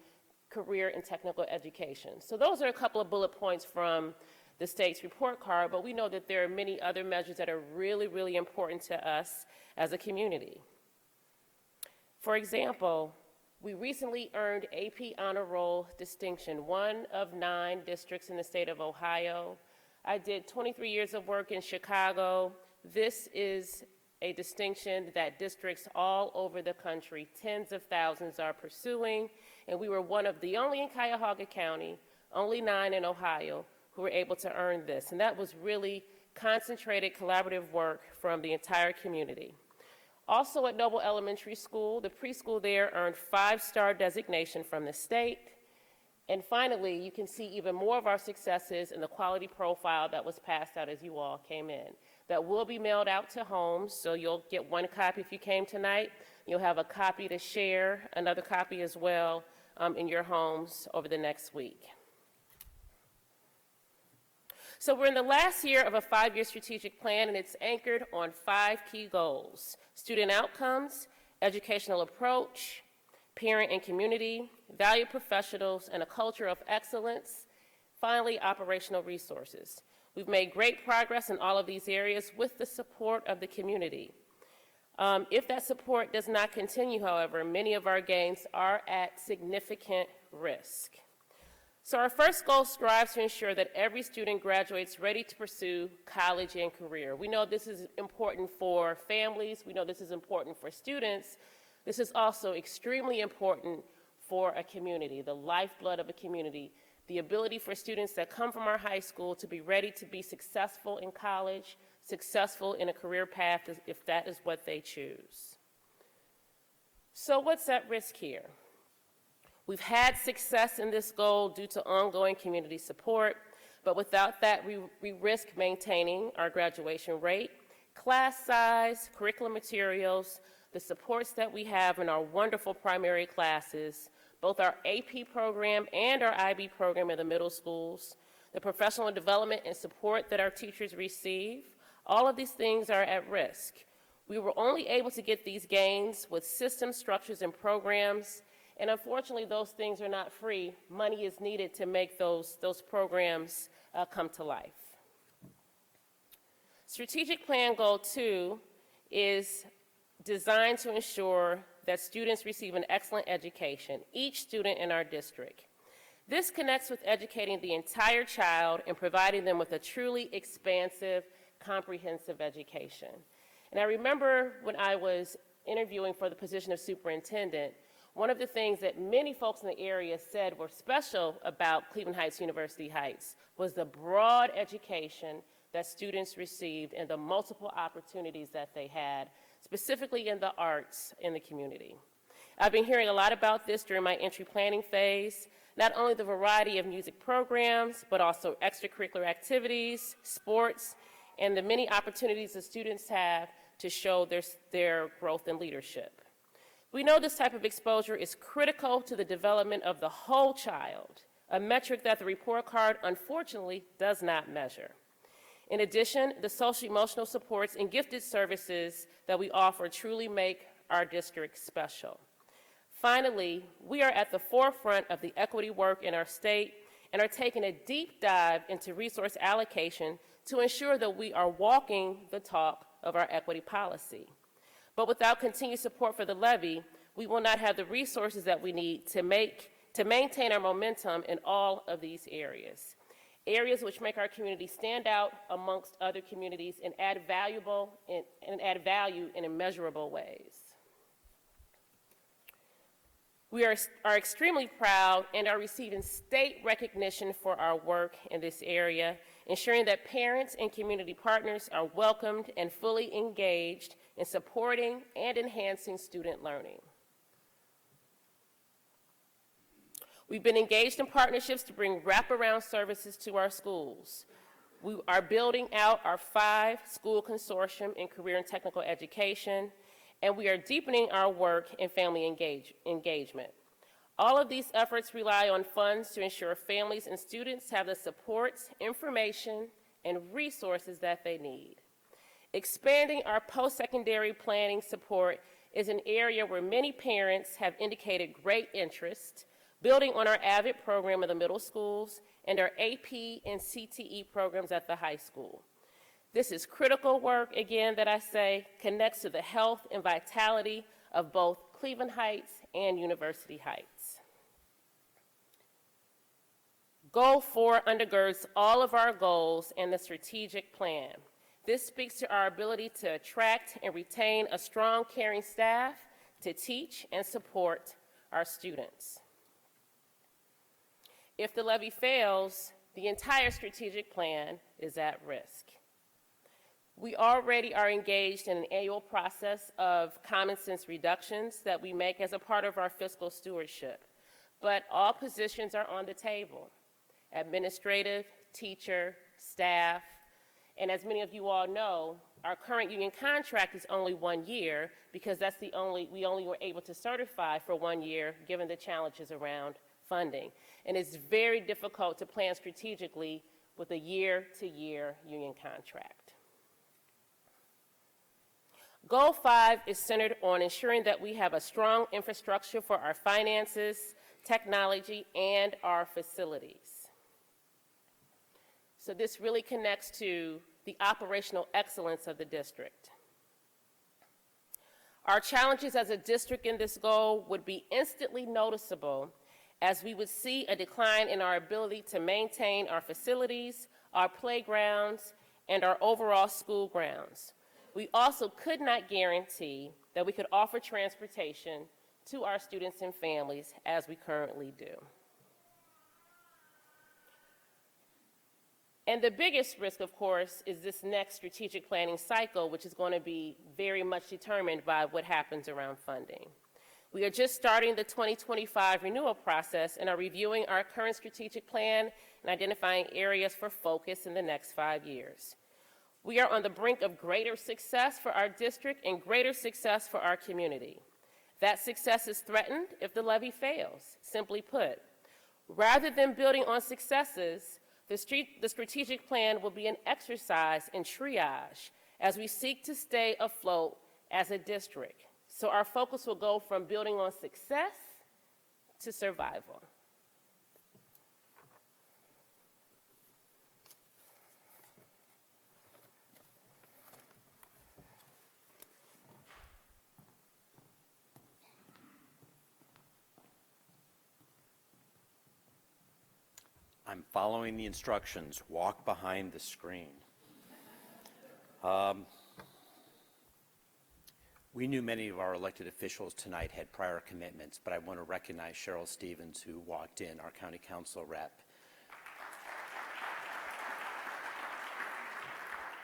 career and technical education. So those are a couple of bullet points from the state's report card, but we know that there are many other measures that are really, really important to us as a community. For example, we recently earned AP Honor Roll distinction, one of 9 districts in the state of Ohio. I did 23 years of work in Chicago. This is a distinction that districts all over the country, tens of thousands, are pursuing, and we were one of the only in Cuyahoga County, only 9 in Ohio, who were able to earn this. And that was really concentrated collaborative work from the entire community. Also at Noble Elementary School, the preschool there earned 5-star designation from the state. And finally, you can see even more of our successes in the quality profile that was passed out as you all came in. That will be mailed out to homes, so you'll get one copy if you came tonight. You'll have a copy to share, another copy as well in your homes over the next week. So we're in the last year of a 5-year strategic plan, and it's anchored on 5 key goals: student outcomes, educational approach, parent and community, valued professionals, and a culture of excellence. Finally, operational resources. We've made great progress in all of these areas with the support of the community. If that support does not continue, however, many of our gains are at significant risk. So our first goal strives to ensure that every student graduates ready to pursue college and career. We know this is important for families. We know this is important for students. This is also extremely important for a community, the lifeblood of a community, the ability for students that come from our high school to be ready to be successful in college, successful in a career path if that is what they choose. So what's at risk here? We've had success in this goal due to ongoing community support, but without that, we risk maintaining our graduation rate, class size, curriculum materials, the supports that we have in our wonderful primary classes, both our AP program and our IB program in the middle schools, the professional development and support that our teachers receive. All of these things are at risk. We were only able to get these gains with system structures and programs, and unfortunately those things are not free. Money is needed to make those programs come to life. Strategic Plan Goal 2 is designed to ensure that students receive an excellent education, each student in our district. This connects with educating the entire child and providing them with a truly expansive, comprehensive education. And I remember when I was interviewing for the position of superintendent, one of the things that many folks in the area said were special about Cleveland Heights University Heights was the broad education that students received and the multiple opportunities that they had, specifically in the arts in the community. I've been hearing a lot about this during my entry planning phase, not only the variety of music programs, but also extracurricular activities, sports, and the many opportunities the students have to show their growth and leadership. We know this type of exposure is critical to the development of the whole child, a metric that the report card unfortunately does not measure. In addition, the social-emotional supports and gifted services that we offer truly make our district special. Finally, we are at the forefront of the equity work in our state and are taking a deep dive into resource allocation to ensure that we are walking the talk of our equity policy. But without continued support for the levy, we will not have the resources that we need to maintain our momentum in all of these areas which make our community stand out amongst other communities and add value in immeasurable ways. We are extremely proud and are receiving state recognition for our work in this area, ensuring that parents and community partners are welcomed and fully engaged in supporting and enhancing student learning. We've been engaged in partnerships to bring wraparound services to our schools. We are building out our 5-school consortium in career and technical education, and we are deepening our work in family engagement. All of these efforts rely on funds to ensure families and students have the supports, information, and resources that they need. Expanding our post-secondary planning support is an area where many parents have indicated great interest, building on our AVID program in the middle schools and our AP and CTE programs at the high school. This is critical work, again, that I say connects to the health and vitality of both Cleveland Heights and University Heights. Goal 4 undergirds all of our goals and the strategic plan. This speaks to our ability to attract and retain a strong, caring staff to teach and support our students. If the levy fails, the entire strategic plan is at risk. We already are engaged in an annual process of common sense reductions that we make as a part of our fiscal stewardship, but all positions are on the table: administrative, teacher, staff, and as many of you all know, our current union contract is only 1 year because we only were able to certify for 1 year given the challenges around funding. And it's very difficult to plan strategically with a year-to-year union contract. Goal 5 is centered on ensuring that we have a strong infrastructure for our finances, technology, and our facilities. So this really connects to the operational excellence of the district. Our challenges as a district in this goal would be instantly noticeable as we would see a decline in our ability to maintain our facilities, our playgrounds, and our overall school grounds. We also could not guarantee that we could offer transportation to our students and families as we currently do. And the biggest risk, of course, is this next strategic planning cycle, which is going to be very much determined by what happens around funding. We are just starting the 2025 renewal process and are reviewing our current strategic plan and identifying areas for focus in the next 5 years. We are on the brink of greater success for our district and greater success for our community. That success is threatened if the levy fails. Simply put, rather than building on successes, the strategic plan will be an exercise in triage as we seek to stay afloat as a district. So our focus will go from building on success to survival. I'm following the instructions. Walk behind the screen. We knew many of our elected officials tonight had prior commitments, but I want to recognize Cheryl Stevens, who walked in, our county council rep.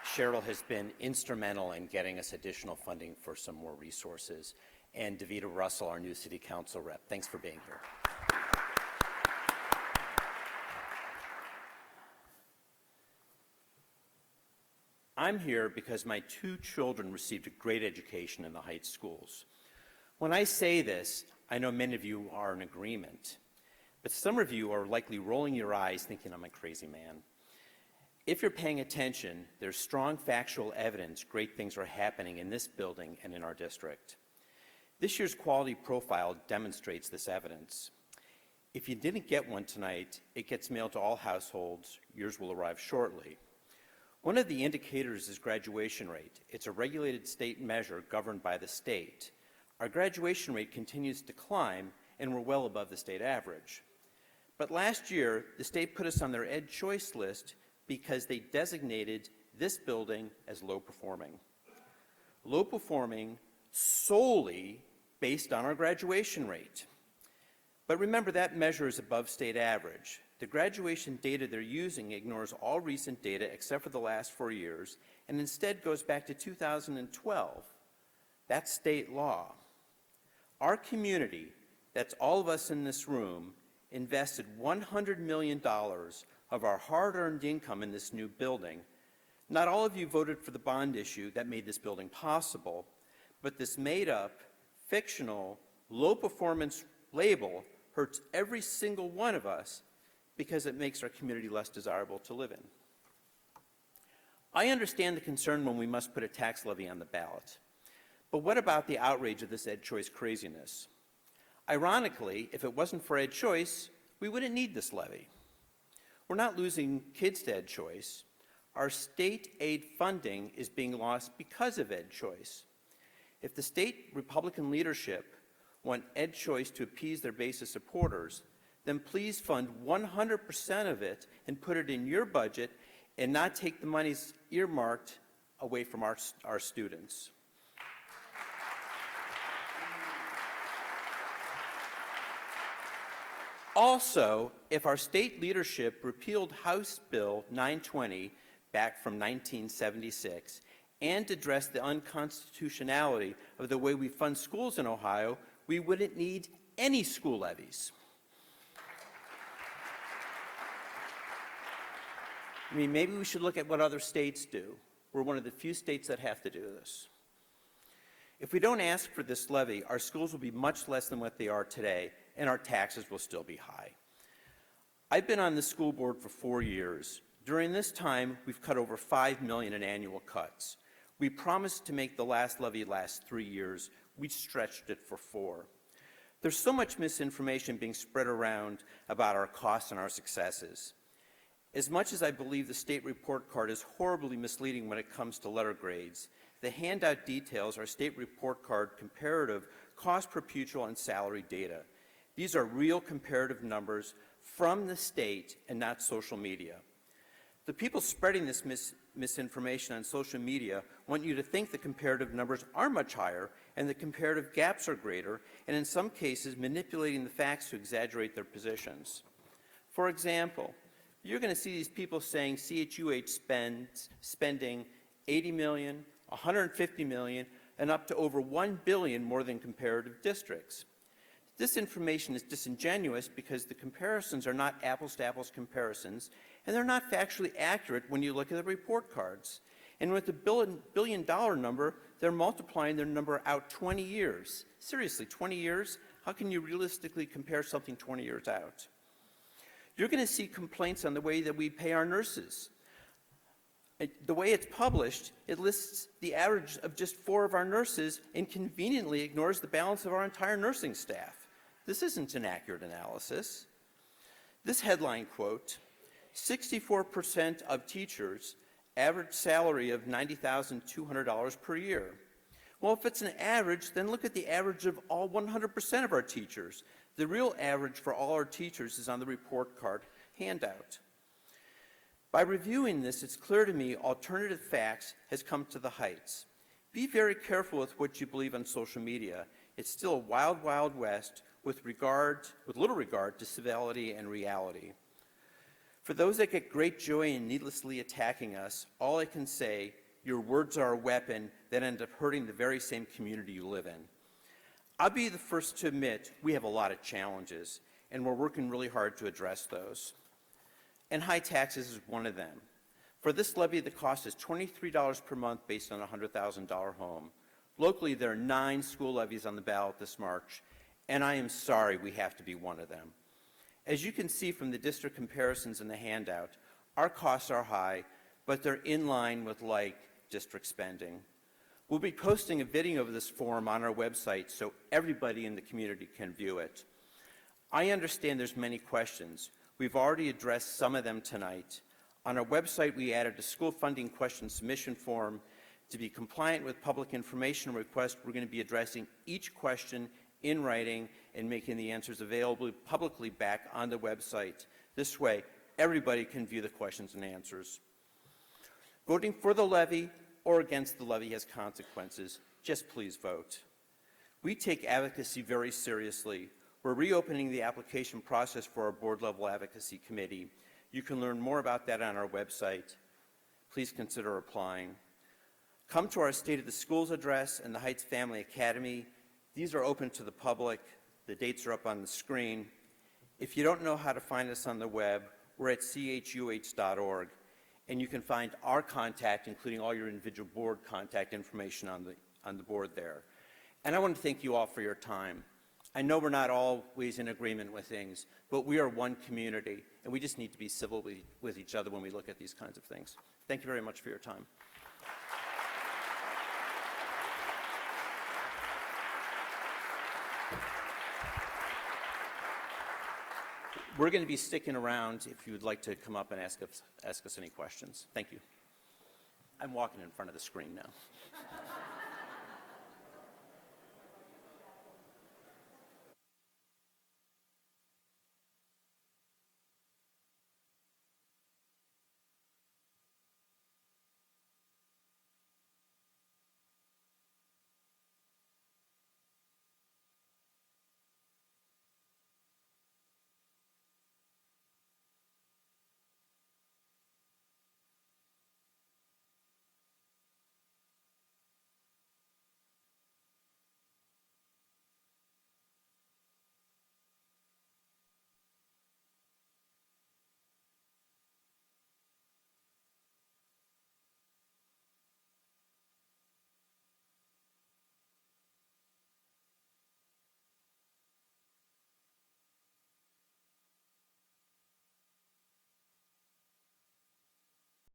Cheryl has been instrumental in getting us additional funding for some more resources. And Davita Russell, our new city council rep. Thanks for being here. I'm here because my 2 children received a great education in the Heights schools. When I say this, I know many of you are in agreement, but some of you are likely rolling your eyes thinking I'm a crazy man. If you're paying attention, there's strong factual evidence great things are happening in this building and in our district. This year's quality profile demonstrates this evidence. If you didn't get one tonight, it gets mailed to all households. Yours will arrive shortly. One of the indicators is graduation rate. It's a regulated state measure governed by the state. Our graduation rate continues to climb, and we're well above the state average. But last year, the state put us on their EdChoice list because they designated this building as low performing. Low performing solely based on our graduation rate. But remember, that measure is above state average. The graduation data they're using ignores all recent data except for the last 4 years and instead goes back to 2012. That's state law. Our community, that's all of us in this room, invested $100 million of our hard-earned income in this new building. Not all of you voted for the bond issue that made this building possible, but this made-up, fictional, low-performance label hurts every single one of us because it makes our community less desirable to live in. I understand the concern when we must put a tax levy on the ballot. But what about the outrage of this EdChoice craziness? Ironically, if it wasn't for EdChoice, we wouldn't need this levy. We're not losing kids to EdChoice. Our state aid funding is being lost because of EdChoice. If the state Republican leadership want EdChoice to appease their base of supporters, then please fund 100% of it and put it in your budget and not take the monies earmarked away from our students. Also, if our state leadership repealed House Bill 920 back from 1976 and addressed the unconstitutionality of the way we fund schools in Ohio, we wouldn't need any school levies. I mean, maybe we should look at what other states do. We're one of the few states that have to do this. If we don't ask for this levy, our schools will be much less than what they are today, and our taxes will still be high. I've been on the school board for 4 years. During this time, we've cut over $5 million in annual cuts. We promised to make the last levy last 3 years. We stretched it for 4. There's so much misinformation being spread around about our costs and our successes. As much as I believe the state report card is horribly misleading when it comes to letter grades, the handout details our state report card comparative cost per pupil and salary data. These are real comparative numbers from the state and not social media. The people spreading this misinformation on social media want you to think the comparative numbers are much higher and the comparative gaps are greater, and in some cases manipulating the facts to exaggerate their positions. For example, you're going to see these people saying CHUH spending $80 million, $150 million, and up to over $1 billion more than comparative districts. This information is disingenuous because the comparisons are not apples-to-apples comparisons, and they're not factually accurate when you look at the report cards. And with the billion-dollar number, they're multiplying their number out 20 years. Seriously, 20 years? How can you realistically compare something 20 years out? You're going to see complaints on the way that we pay our nurses. The way it's published, it lists the average of just 4 of our nurses and conveniently ignores the balance of our entire nursing staff. This isn't an accurate analysis. This headline quote, 64% of teachers average salary of $90,200 per year. Well, if it's an average, then look at the average of all 100% of our teachers. The real average for all our teachers is on the report card handout. By reviewing this, it's clear to me alternative facts has come to the Heights. Be very careful with what you believe on social media. It's still a wild, wild west with little regard to civility and reality. For those that get great joy in needlessly attacking us, all I can say, your words are a weapon that end up hurting the very same community you live in. I'll be the first to admit we have a lot of challenges, and we're working really hard to address those. And high taxes is one of them. For this levy, the cost is $23 per month based on a $100,000 home. Locally, there are 9 school levies on the ballot this March, and I am sorry we have to be one of them. As you can see from the district comparisons in the handout, our costs are high, but they're in line with like district spending. We'll be posting a video of this form on our website so everybody in the community can view it. I understand there's many questions. We've already addressed some of them tonight. On our website, we added a school funding question submission form. To be compliant with public information request, we're going to be addressing each question in writing and making the answers available publicly back on the website. This way, everybody can view the questions and answers. Voting for the levy or against the levy has consequences. Just please vote. We take advocacy very seriously. We're reopening the application process for our board-level advocacy committee. You can learn more about that on our website. Please consider applying. Come to our State of the Schools address and the Heights Family Academy. These are open to the public. The dates are up on the screen. If you don't know how to find us on the web, we're at chuh.org, and you can find our contact, including all your individual board contact information on the board there. And I want to thank you all for your time. I know we're not always in agreement with things, but we are one community, and we just need to be civil with each other when we look at these kinds of things. Thank you very much for your time. We're going to be sticking around if you would like to come up and ask us any questions. Thank you. I'm walking in front of the screen now.